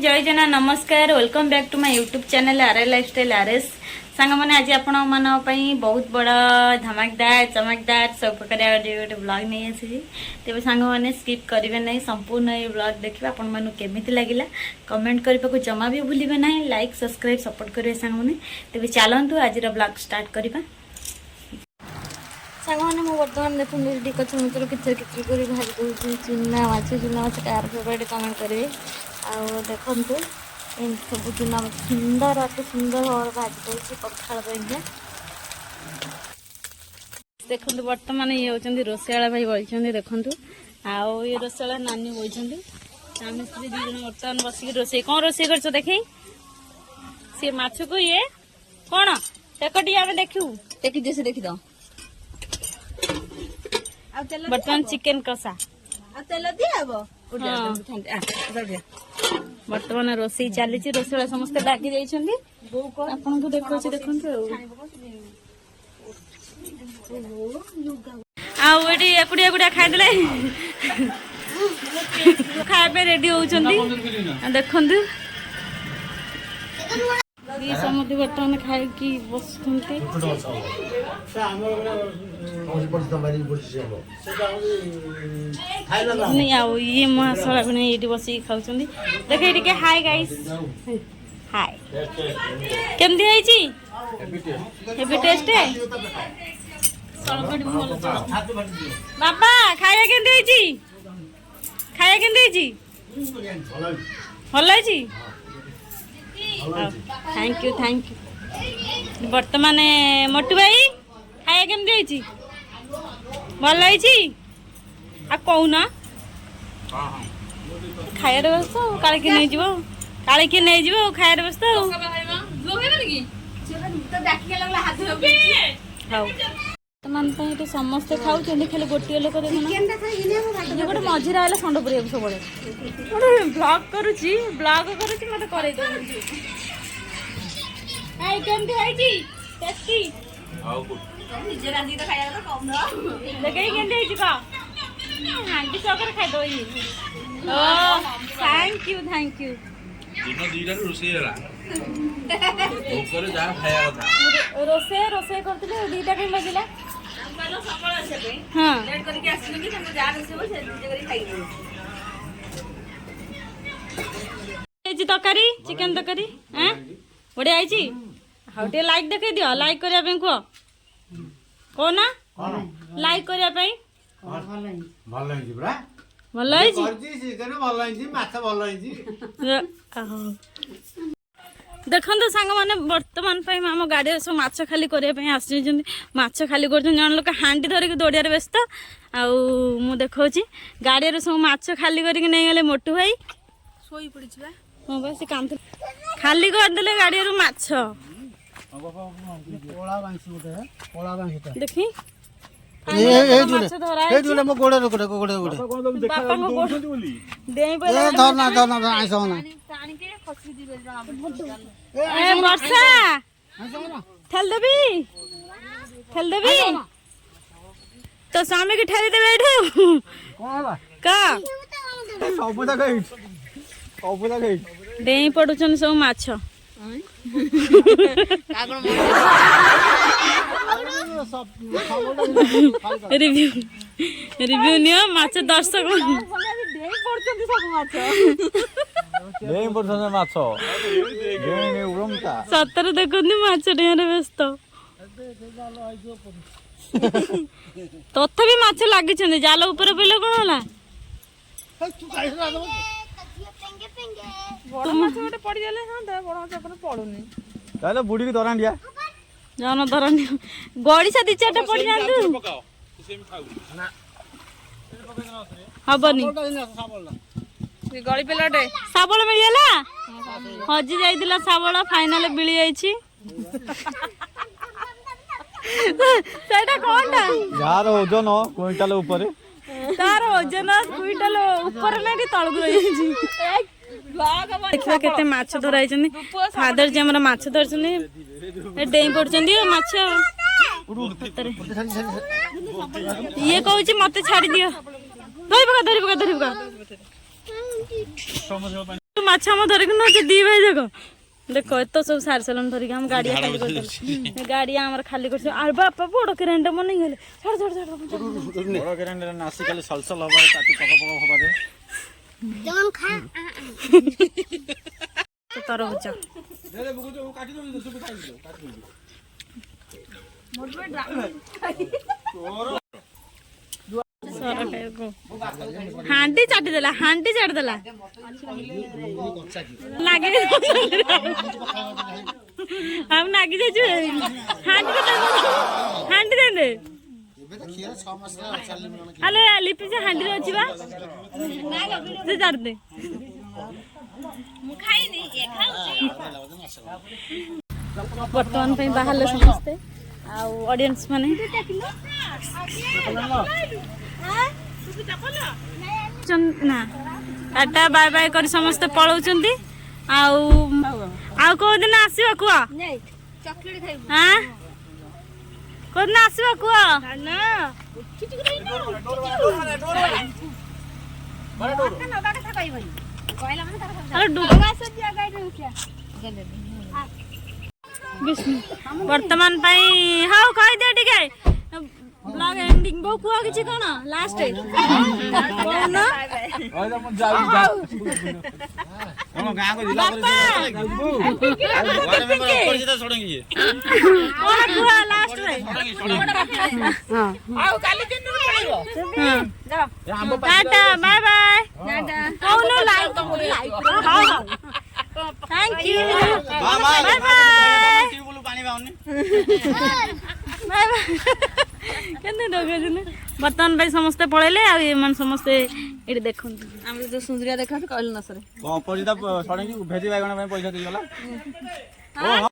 जय जना नमस्कार welcome back to my YouTube channel RA lifestyle RS song मैंने आज आपण मानी बहुत बड़ा धमाकेदार चमकदार सब प्रकार गोटे ब्लॉग नहीं आसी तेज सांग मैंने स्किप करेंगे ना संपूर्ण ये ब्लॉग देखिए आपण मानू केमिति लगिला कमेंट करने को जमा भी भूलिए ना लाइक सब्सक्राइब सपोर्ट करेंगे सांग मैंने तेज चलतु आज ब्लॉग स्टार्ट करवा सांग मैंने मुझे बर्तमान देखते कचर किचर किचर कर भाजी दूसरी चुना माछ कार फेवरेट कमेंट करेंगे आउ देखु सब चुना सुंदर अति सुंदर भाव भाजी दूसरी पखाड़ देखु बर्तमान ये होती रोषेला भाई बही देखु आउ ये रोषेला नानी बही स्वामी स्त्री दी जन बर्तमान बसिक रोसे कौन रोसे कर देखे सी माछ को ये कौन टेकटी आम देखू टेकी से देखी बर्तमान चिकेन कषा बर्तमान रोसई चली रोसई समस्त डाकी आपन को देखो एकुड़िया एकुड़िया खाईदे खाया रेडी होती देखु समझ बर्तमान खाई बस नहीं आओ ये महाशला भी नहीं ये बस खाऊ देखे ये हाय गाइस हाय केमती हेवी टेस्ट बाबा खाया केमती खाया केमती भल थैंक यू बर्तमान मोटू भाई खाया केमती भल आ कौना खायर व्यवस्था काले किए नहीं जीवो काले किए नहीं जीवो खायर व्यवस्था बर्तमान समस्ते खाऊँ खाली गोटे लोक देखना गोटे मझे आला षंड पुर सब ब्लॉग करुच्ची ब्लॉग करुच्ची मत कर थैंक यू रोसे रोसे करते दीटा कहीं बजिला हाँ तकारी चिकेन तकारी बढ़िया आई हाँ टे लाइक देखे दियो लाइक करने कह कौना लाइक करने भल देखो सांग मैंने बर्तमान आम गाड़ी सब माछ खाली करने आस खाली कर जन लोक हांडी धरिक दौड़िया व्यस्त आउ देखा गाड़ी सब माछ खाली करके नहीं गले मोटू भाई शोई पड़ी हाँ बस कांत खाली करदे गाड़ी माछ देखी तो स्वामी की ठेली देवे डेई पड़ुचन सब माछ रिव्यू नियो माछ दर्शक सतर देखते माछ डेरे व्यस्त तथापि माछ लगी जाल उपर पड़े कौन है बुढ़ी की दौरान दिया जन धरनी गड़िशा दी चार्टा पड़ जातु हबनी गली पिलाटे शाबल मिलला हजि जाइतिला शाबल फाइनल मिली जाइछि सेटा कोनटा यार ओजन क्विंटल ऊपर तार ओजन क्विंटल ऊपर नहीं तळगु रही देखिए केते माछ धराई फादर जी हमारा माछ धरछनी डेई पड़छनी माछ ये कहूँ मत छाड़ी दियो धरी पका ମାଛ ଆମ ଧରିକି ନଉଛେ ଦି ଭାଇ ଯାକ ଦେଖ ଏତ ସବୁ ସାରି ସାରିଲୁଣି ଧରିକି ଆମ ଗାଡିଆ ଖାଲି କରିଦେଲୁ ଗାଡିଆ ଆମର ଖାଲି କରିଛୁ ଆଉ ବାପା ବଡ କେରାଣ୍ଡ ମନେ ହେଇଗଲେ ଛାଡ ଛାଡ ଛାଡ ବଡ଼ କେରାଣ୍ଡ ନାସି ଖାଲି ସଲସଲ ହବାରେ ତାକୁ ପକ ପକ ହବାରେ ତରଭୁଜ ହାଣ୍ଡି ଚାଟିଦେଲା ଲାଗି ଆଉ ନାଗି ଯାଇଛୁ ହାଣ୍ଡି ଦେ ଆଲେ ଲିପି ସେ ହାଣ୍ଡିରେ ଅଛି ବା ସେ ଚାଟିଦେ ବର୍ତ୍ତମାନ ପାଇଁ ବାହାରିଲେ ସମସ୍ତେ ଆଉ ଅଡିଏନ୍ସ ମାନେ ନା ଟାଟା ବାଏ ବାଏ କରି ସମସ୍ତେ ପଳଉଛନ୍ତି ଆଉ ଆଉ କୋଉଦିନ ଆସିବ କୁହ କୋଉଦିନ ଆସିବ କୁହ ବର୍ତ୍ତମାନ ପାଇଁ ହଉ କହିଦିଅ ଟିକେ ବ୍ଲଗ ଏଣ୍ଡିଂ ବୋଉ କୁହ କିଛି କଣ ଲାଷ୍ଟ ଟାଟା ବାଏ ବାଏ କହୁନୁ थैंक यू बाय बाय बर्तमान भाई समस्ते पळेले आ मन समस्ते एठी देखन हमरे जो सुंदरिया देखा कहल न सरे पैसा दी गला